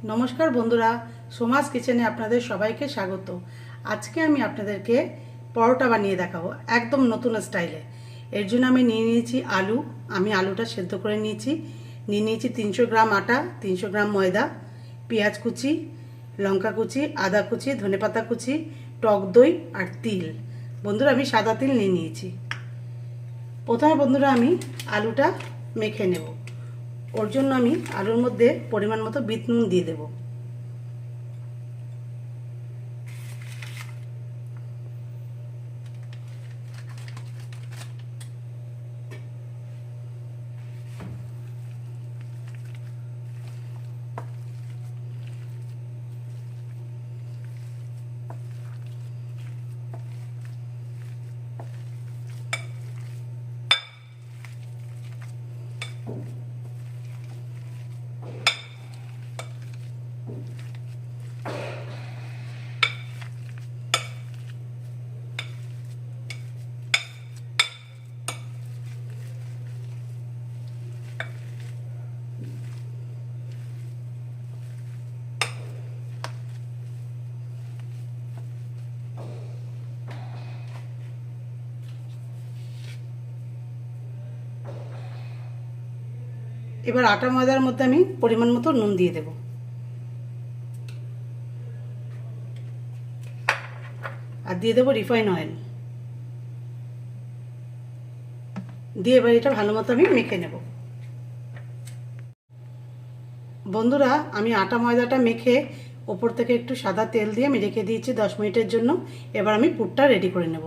নমস্কার বন্ধুরা, সোমাস কিচেনে আপনাদের সবাইকে স্বাগত। আজকে আমি আপনাদেরকে পরোটা বানিয়ে দেখাবো একদম নতুন স্টাইলে। এর জন্য আমি নিয়ে নিয়েছি আলু। আমি আলুটা সেদ্ধ করে নিয়েছি। নিয়ে নিয়েছি 300 গ্রাম আটা, 300 গ্রাম ময়দা, পেঁয়াজ কুচি, লঙ্কা কুচি, আদা কুচি, ধনেপাতা কুচি, টক দই আর তিল। বন্ধুরা, আমি সাদা তিল নিয়ে নিয়েছি। প্রথমে বন্ধুরা আমি আলুটা মেখে নেব। ওর জন্য আমি আলুর মধ্যে পরিমাণ মতো বিট নুন দিয়ে দেব। এবার আটা ময়দার মধ্যে আমি পরিমাণ মতো নুন দিয়ে দেব। আর দিয়ে দেবো রিফাইন অয়েল। দিয়ে এবার এটা ভালো মতো আমি মেখে নেব। বন্ধুরা, আমি আটা ময়দাটা মেখে ওপর থেকে একটু সাদা তেল দিয়ে আমি রেখে দিয়েছি 10 মিনিটের জন্য। এবার আমি পুরটা রেডি করে নেব।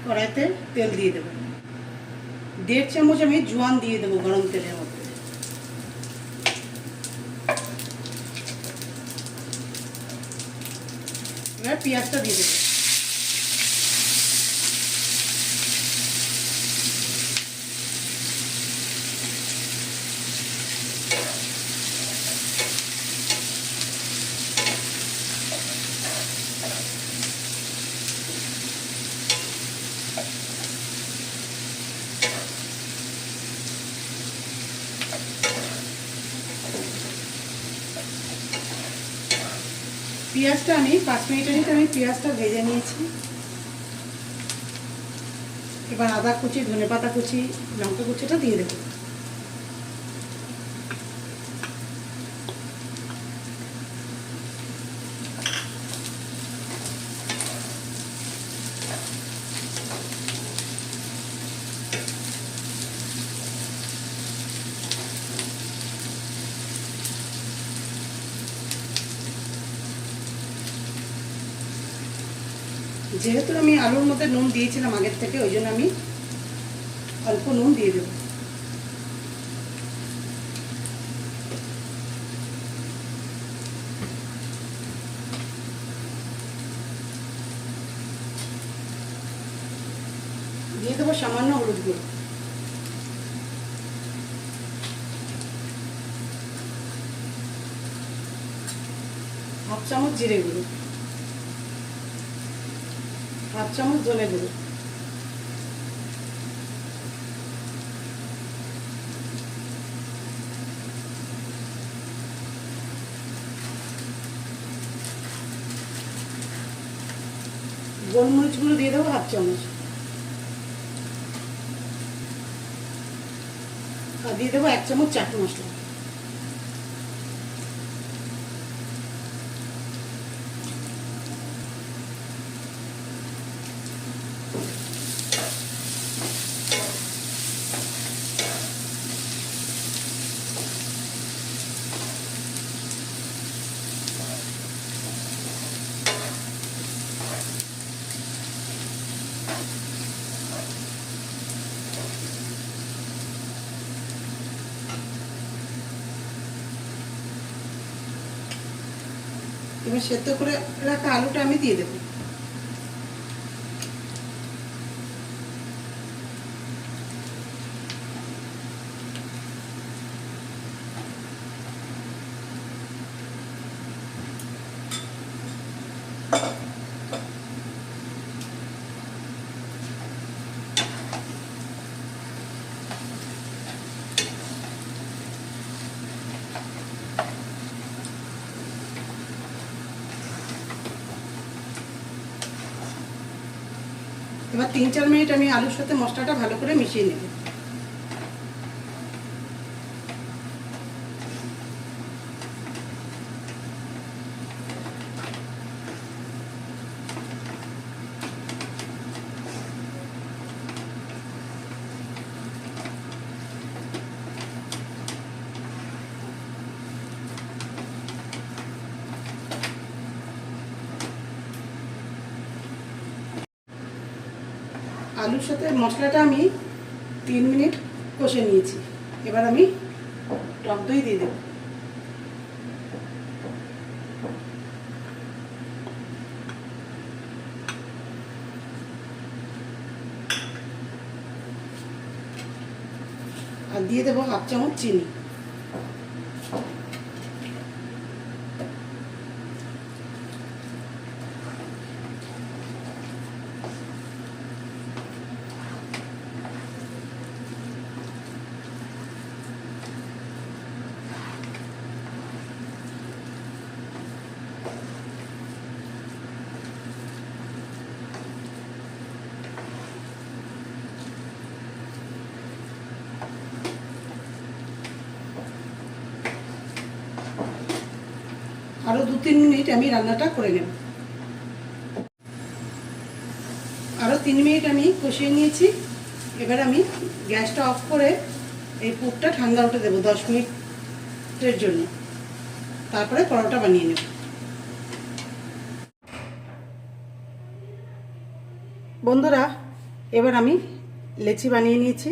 কড়াইতে তেল দিয়ে দেবো। 1.5 চামচ আমি জোয়ান দিয়ে দেবো গরম তেলের মধ্যে। এবার পেঁয়াজটা দিয়ে দেবো। পেঁয়াজটা আমি 5 মিনিটের মধ্যে আমি পেঁয়াজটা ভেজে নিয়েছি। এবার আদা কুচি, ধনেপাতা কুচি, লঙ্কা কুচিটা দিয়ে দেবো। যেহেতু আমি আলুর মধ্যে নুন দিয়েছিলাম আগের থেকে, ওই জন্য আমি অল্প নুন দিয়ে দেব। দিয়ে দেবো সামান্য হলুদ গুঁড়ো, হাফ চামচ জিরে গুঁড়ো, হাফ চামচ ধনে গুঁড়ো, গোলমরিচ গুঁড়ো দিয়ে দেবো হাফ চামচ, আর দিয়ে দেবো 1 চামচ চাট মশলা। এবার সেদ্ধ করে রাখা আলুটা আমি দিয়ে দেবো। এবার 3-4 মিনিট আমি আলুর সাথে মশলাটা ভালো করে মিশিয়ে নেব। আলুর সাথে মশলাটা আমি 3 মিনিট কষে নিয়েছি। এবার আমি টক দই দিয়ে দেব। আর দিয়ে দেবো 1/2 চামচ চিনি। আরো 2-3 মিনিট আমি রান্নাটা করে নেব। আরো 3 মিনিট আমি কষিয়ে নিয়েছি। এবার আমি গ্যাসটা অফ করে এই পুরটা ঠান্ডা হতে দেবো 10 মিনিটের জন্য। তারপরে পরোটা বানিয়ে নেব। বন্ধুরা, এবার আমি লেচি বানিয়ে নিয়েছি।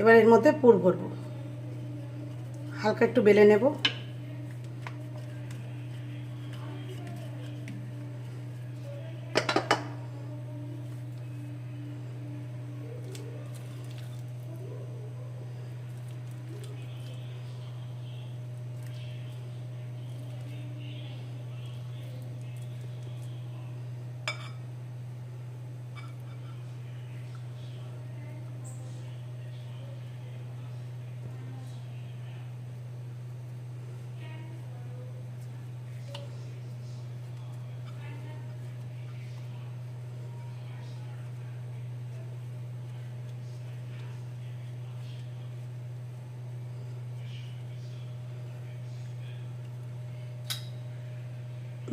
এবার এর মধ্যে পুর ভরব। হালকা একটু বেলে নেব।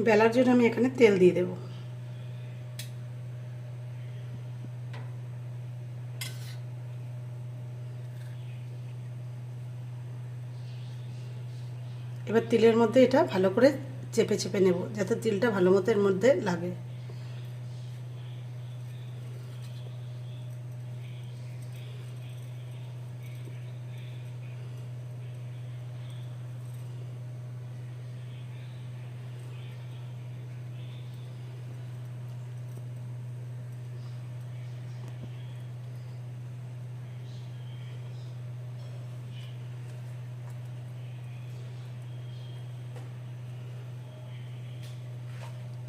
বেলার জন্য আমি এখানে তেল দিয়ে দেব। এবার তিলের মধ্যে এটা ভালো করে চেপে চেপে নেব, যাতে তিলটা ভালো মতো এর মধ্যে লাগে।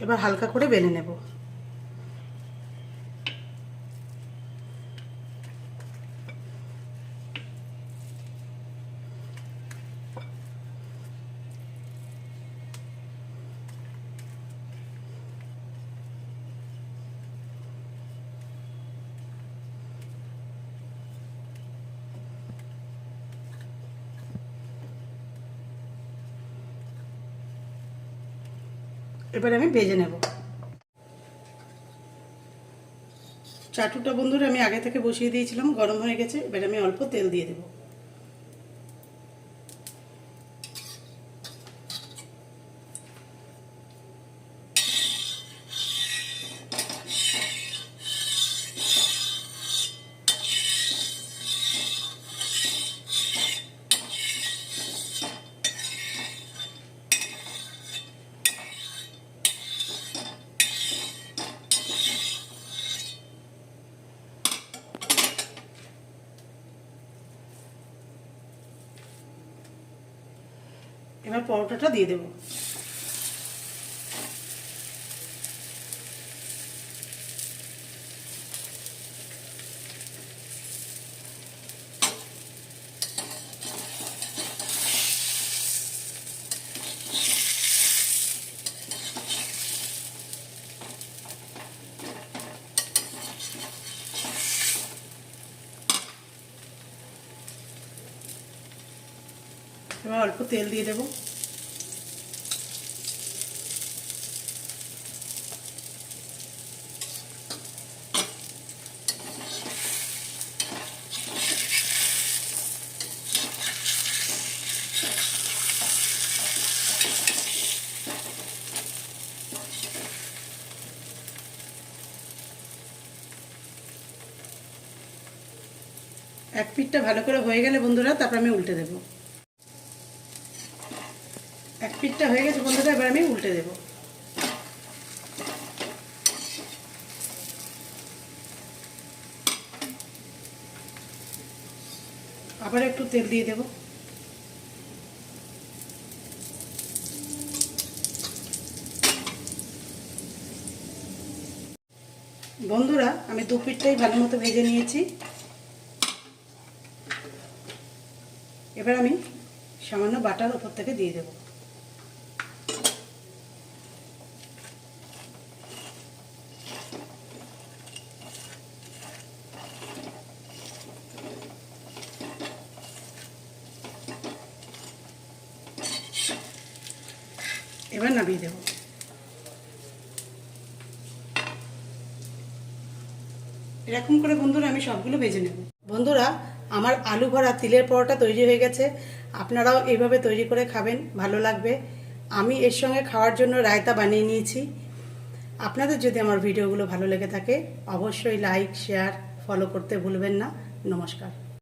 এবার হালকা করে বেলে নেব। এবার আমি ভেজে নেব। চাটুটা বন্ধুরা আমি আগে থেকে বসিয়ে দিয়েছিলাম, গরম হয়ে গেছে। এবার আমি অল্প তেল দিয়ে দেব। এবার পরোটাটা দিয়ে দেব। এবার অল্প তেল দিয়ে দেবো। এক পিঠটা ভালো করে হয়ে গেলে বন্ধুরা তারপর আমি উল্টে দেব। এক পিঠটা হয়ে গেছে বন্ধুরা, এবার আমি উল্টে দেব। আবার একটু তেল দিয়ে দেব। বন্ধুরা আমি দু পিঠটাই ভালো মতো ভেজে নিয়েছি। এবার আমি সামান্য বাটার উপর থেকে দিয়ে দেব। এবার নামিয়ে দেব। এরকম করে বন্ধুরা আমি সবগুলো ভেজে নেব। বন্ধুরা আমার আলু ভরা তিলের পরোটা তৈরি হয়ে গেছে। আপনারাও এইভাবে তৈরি করে খাবেন, ভালো লাগবে। আমি এর সঙ্গে খাওয়ার জন্য রায়তা বানিয়ে নিয়েছি। আপনাদের যদি আমার ভিডিওগুলো ভালো লেগে থাকে অবশ্যই লাইক, শেয়ার, ফলো করতে ভুলবেন না। নমস্কার।